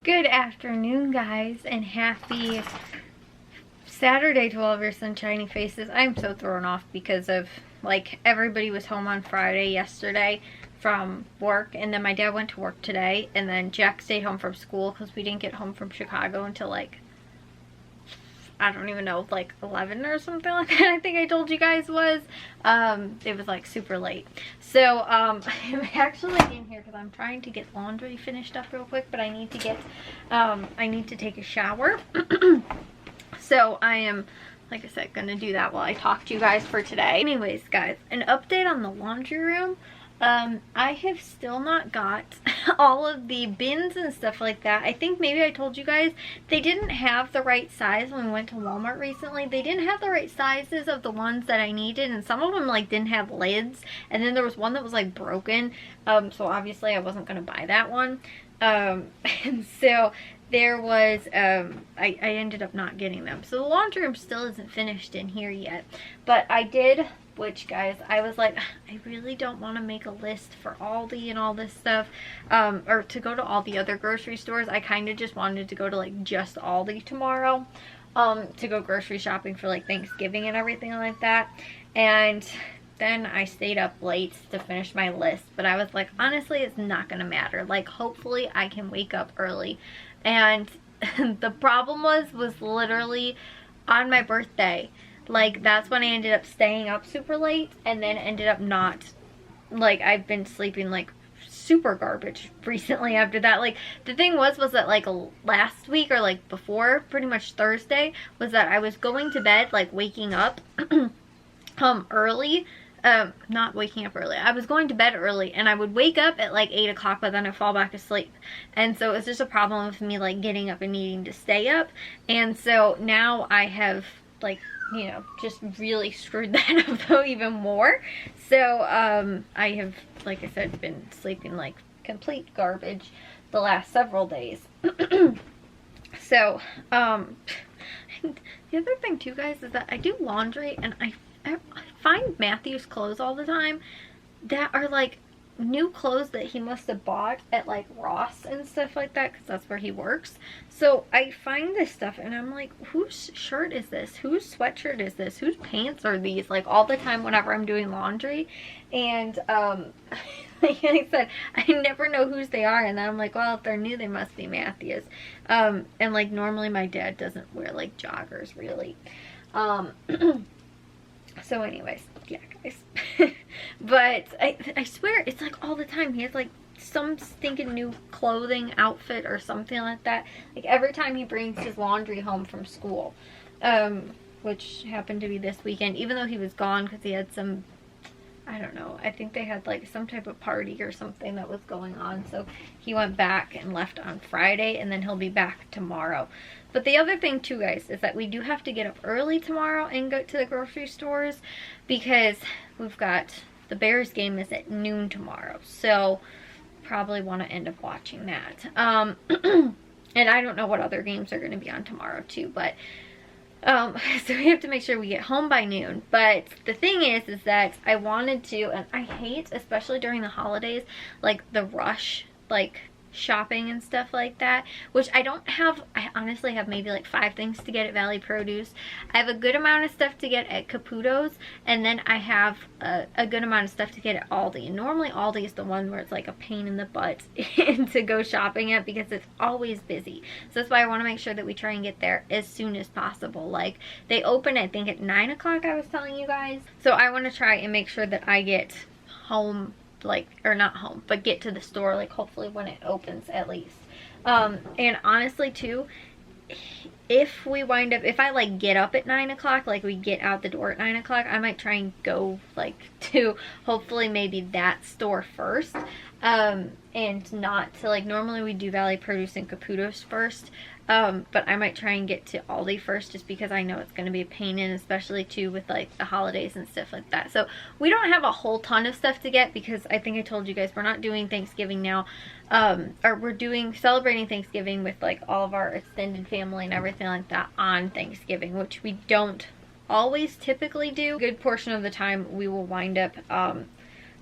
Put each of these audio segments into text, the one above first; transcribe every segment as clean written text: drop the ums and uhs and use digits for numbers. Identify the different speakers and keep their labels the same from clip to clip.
Speaker 1: Good afternoon, guys, and happy Saturday to all of your sunshiny faces. I'm so thrown off because of, like, everybody was home on Friday yesterday from work, and then my dad went to work today, and then Jack stayed home from school because we didn't get home from Chicago until, like, I don't even know, like 11 or something like that. I think I told you guys was. It was like super late. So I'm actually in here because I'm trying to get laundry finished up real quick, but I need to get, I need to take a shower. So I am, like I said, gonna do that while I talk to you guys for today. Anyways, guys, an update on the laundry room. I have still not got all of the bins and stuff like that. I think maybe I told you guys they didn't have the right size when we went to Walmart recently. They didn't have the right sizes of the ones that I needed, and some of them like didn't have lids, and then there was one that was like broken, so obviously I wasn't gonna buy that one. And so there was, I ended up not getting them. So the laundry room still isn't finished in here yet, but I did, which, guys, I was like, I really don't want to make a list for Aldi and all this stuff, or to go to all the other grocery stores. I kind of just wanted to go to like just Aldi tomorrow, to go grocery shopping for like Thanksgiving and everything like that. And then I stayed up late to finish my list, but I was like, honestly, it's not gonna matter. Like, hopefully I can wake up early. And the problem was literally on my birthday. Like, that's when I ended up staying up super late, and then ended up not, like, I've been sleeping like super garbage recently after that. Like, the thing was that like last week, or like before, pretty much Thursday, was that I was going to bed, like waking up early. Not waking up early. I was going to bed early, and I would wake up at like 8 o'clock, but then I'd fall back asleep. And so it's just a problem with me like getting up and needing to stay up. And so now I have, like, you know, just really screwed that up though even more. So I have, like I said, been sleeping like complete garbage the last several days. So the other thing too, guys, is that I do laundry, and I find Matthew's clothes all the time that are like new clothes that he must have bought at like Ross and stuff like that, because that's where he works. So I find this stuff and I'm like, whose shirt is this? Whose sweatshirt is this? Whose pants are these? Like, all the time whenever I'm doing laundry. And like I said, I never know whose they are, and then I'm like, well, if they're new, they must be Matthew's. And like, normally my dad doesn't wear like joggers really. So anyways, yeah, guys. But I swear, it's like all the time he has like some stinking new clothing outfit or something like that. Like, every time he brings his laundry home from school, which happened to be this weekend, even though he was gone because he had some, I don't know, I think they had like some type of party or something that was going on. So he went back and left on Friday, and then he'll be back tomorrow. But the other thing too, guys, is that we do have to get up early tomorrow and go to the grocery stores, because we've got, the Bears game is at noon tomorrow. So probably want to end up watching that. And I don't know what other games are going to be on tomorrow too, but so we have to make sure we get home by noon. But the thing is that I wanted to, and I hate, especially during the holidays, like the rush, like shopping and stuff like that, which I don't have. I honestly have maybe like 5 things to get at Valley Produce. I have a good amount of stuff to get at Caputo's, and then I have a good amount of stuff to get at Aldi. And normally Aldi is the one where it's like a pain in the butt to go shopping at, because it's always busy. So that's why I want to make sure that we try and get there as soon as possible. Like, they open, I think, at 9 o'clock, I was telling you guys. So I want to try and make sure that I get home, like, or not home, but get to the store, like, hopefully when it opens at least. And honestly too, if we wind up, if I like get up at 9 o'clock, like we get out the door at 9 o'clock, I might try and go like to hopefully maybe that store first, and not to, like, normally we do Valley Produce and Caputo's first, but I might try and get to Aldi first, just because I know it's going to be a pain in, especially too with like the holidays and stuff like that. So we don't have a whole ton of stuff to get, because I think I told you guys we're not doing Thanksgiving now, or we're celebrating Thanksgiving with like all of our extended family and everything like that on Thanksgiving, which we don't always typically do. A good portion of the time we will wind up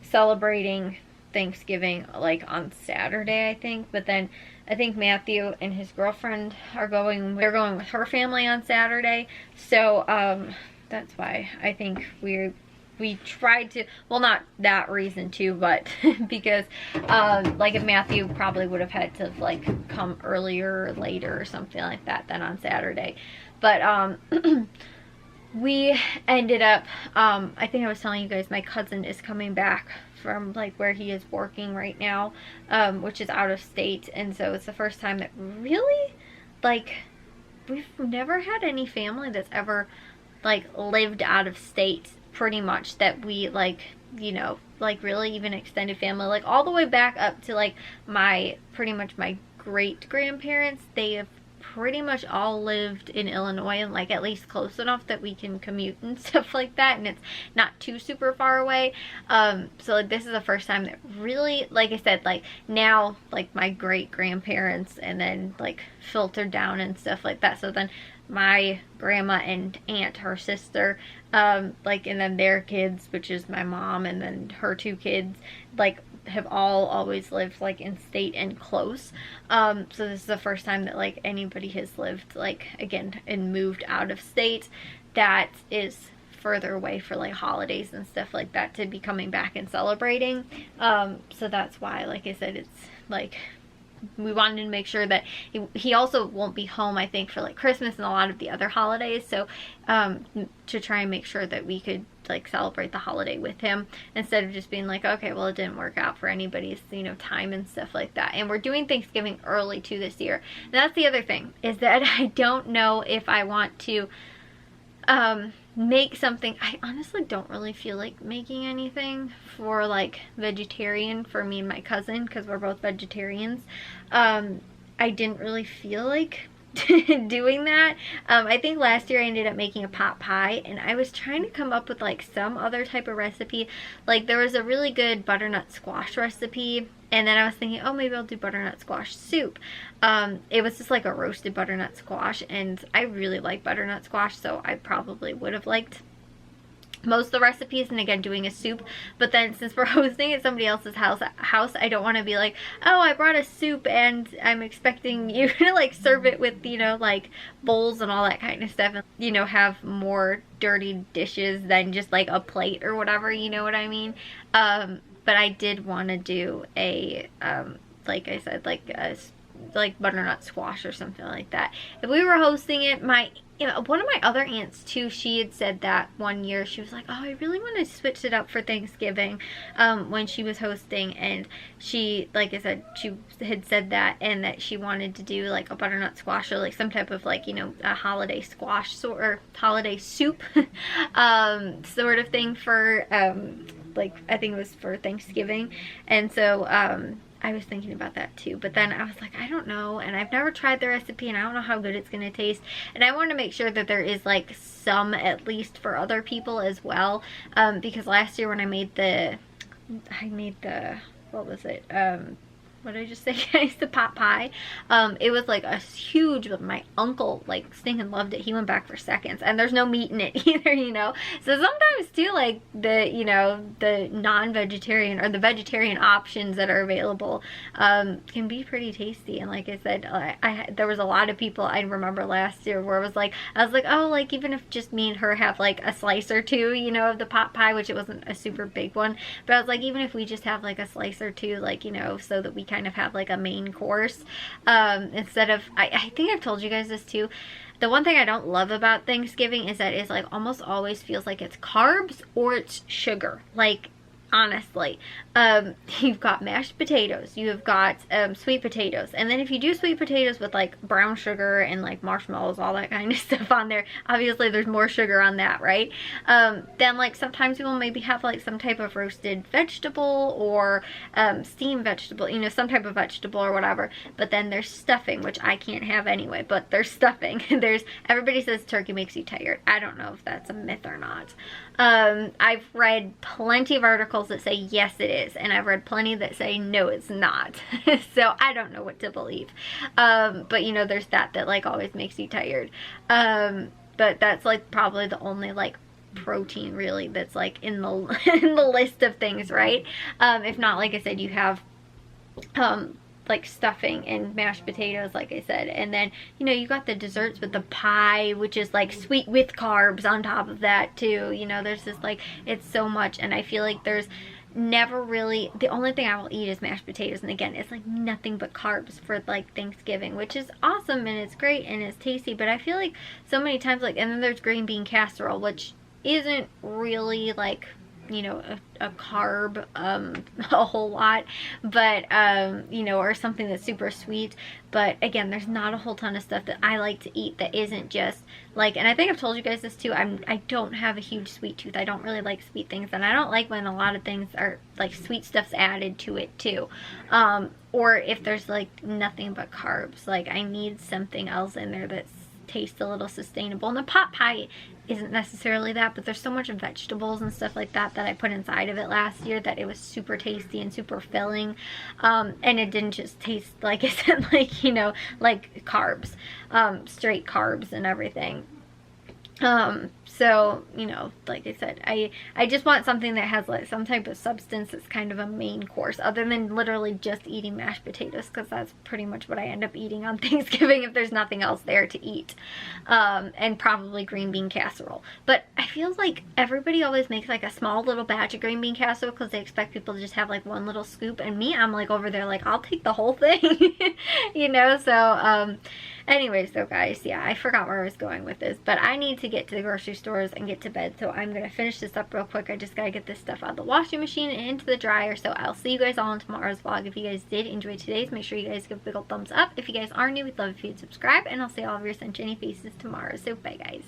Speaker 1: celebrating Thanksgiving like on Saturday, I think, but then I think Matthew and his girlfriend are going, they're going with her family on Saturday. So that's why I think we tried to, well, not that reason too, but because like if Matthew probably would have had to like come earlier or later or something like that than on Saturday. But we ended up, I think I was telling you guys, my cousin is coming back from like where he is working right now, which is out of state. And so it's the first time that really, like, we've never had any family that's ever like lived out of state, pretty much, that we like, you know, like really even extended family, like all the way back up to like pretty much my great grandparents. They have pretty much all lived in Illinois, and like at least close enough that we can commute and stuff like that, and it's not too super far away. So like this is the first time that really, like I said, like now like my great grandparents and then like filtered down and stuff like that. So then my grandma and aunt, her sister, like, and then their kids, which is my mom and then her two kids, like have all always lived like in state and close. So this is the first time that like anybody has lived like again and moved out of state that is further away for like holidays and stuff like that to be coming back and celebrating. So that's why, like I said, it's like we wanted to make sure that he also won't be home, I think, for like Christmas and a lot of the other holidays. So to try and make sure that we could like celebrate the holiday with him instead of just being like, okay, well, it didn't work out for anybody's, you know, time and stuff like that. And we're doing Thanksgiving early too this year. And that's the other thing, is that I don't know if I want to make something. I honestly don't really feel like making anything for like vegetarian for me and my cousin, because we're both vegetarians. I didn't really feel like doing that. I think last year I ended up making a pot pie, and I was trying to come up with like some other type of recipe. Like there was a really good butternut squash recipe, and then I was thinking, oh, maybe I'll do butternut squash soup. It was just like a roasted butternut squash, and I really like butternut squash, so I probably would have liked most of the recipes, and again doing a soup. But then since we're hosting at somebody else's house, I don't want to be like, oh, I brought a soup and I'm expecting you to like serve it with, you know, like bowls and all that kind of stuff, and, you know, have more dirty dishes than just like a plate or whatever, you know what I mean? But I did want to do a like I said, like a butternut squash or something like that. If we were hosting it, one of my other aunts too, she had said that one year, she was like, oh, I really want to switch it up for Thanksgiving, when she was hosting, and she, like I said, she had said that, and that she wanted to do like a butternut squash or like some type of like, you know, a holiday squash or holiday soup sort of thing for like I think it was for Thanksgiving. And so I was thinking about that too, but then I was like, I don't know, and I've never tried the recipe, and I don't know how good it's gonna taste, and I want to make sure that there is like some at least for other people as well, because last year when I made the what was it, what did I just say, guys? The pot pie. It was like a huge, my uncle like stinking loved it. He went back for seconds, and there's no meat in it either, you know. So sometimes too, like the, you know, the non-vegetarian or the vegetarian options that are available can be pretty tasty. And like I said, there was a lot of people I remember last year where I was like, oh, like even if just me and her have like a slice or two, you know, of the pot pie, which it wasn't a super big one, but I was like, even if we just have like a slice or two, like, you know, so that we kind of have like a main course, instead of, I think I've told you guys this too, the one thing I don't love about Thanksgiving is that it's like almost always feels like it's carbs or it's sugar. Like honestly, you've got mashed potatoes, you have got sweet potatoes, and then if you do sweet potatoes with like brown sugar and like marshmallows, all that kind of stuff on there, obviously there's more sugar on that, right? Then like sometimes we'll maybe have like some type of roasted vegetable or steamed vegetable, you know, some type of vegetable or whatever, but then there's stuffing, which I can't have anyway, but there's stuffing. Everybody says turkey makes you tired. I don't know if that's a myth or not. I've read plenty of articles that say yes it is, and I've read plenty that say no it's not. So I don't know what to believe, but you know, there's that like always makes you tired, but that's like probably the only like protein really that's like in the in the list of things, right? If not, like I said, you have like stuffing and mashed potatoes, like I said. And then, you know, you got the desserts with the pie, which is like sweet with carbs on top of that too. You know, there's just like, it's so much. And I feel like there's never really, the only thing I will eat is mashed potatoes, and again, it's like nothing but carbs for like Thanksgiving, which is awesome and it's great and it's tasty. But I feel like so many times, like, and then there's green bean casserole, which isn't really like, you know, a carb a whole lot, but you know, or something that's super sweet. But again, there's not a whole ton of stuff that I like to eat that isn't just like, and I think I've told you guys this too, I don't have a huge sweet tooth. I don't really like sweet things, and I don't like when a lot of things are like sweet stuff's added to it too, or if there's like nothing but carbs. Like, I need something else in there that's tastes a little sustainable. And the pot pie isn't necessarily that, but there's so much vegetables and stuff like that that I put inside of it last year that it was super tasty and super filling, and it didn't just taste, like I said, like, you know, like carbs, straight carbs and everything. So, you know, like I said, I just want something that has like some type of substance that's kind of a main course, other than literally just eating mashed potatoes, because that's pretty much what I end up eating on Thanksgiving if there's nothing else there to eat, and probably green bean casserole. But I feel like everybody always makes like a small little batch of green bean casserole because they expect people to just have like one little scoop, and me, I'm like over there like, I'll take the whole thing. You know, so anyways, though, guys, yeah, I forgot where I was going with this, but I need to get to the grocery stores and get to bed, so I'm gonna finish this up real quick. I just gotta get this stuff out of the washing machine and into the dryer. So I'll see you guys all in tomorrow's vlog. If you guys did enjoy today's, make sure you guys give a big old thumbs up. If you guys are new, we'd love if you'd subscribe, and I'll see all of your sunshiny faces tomorrow. So bye, guys.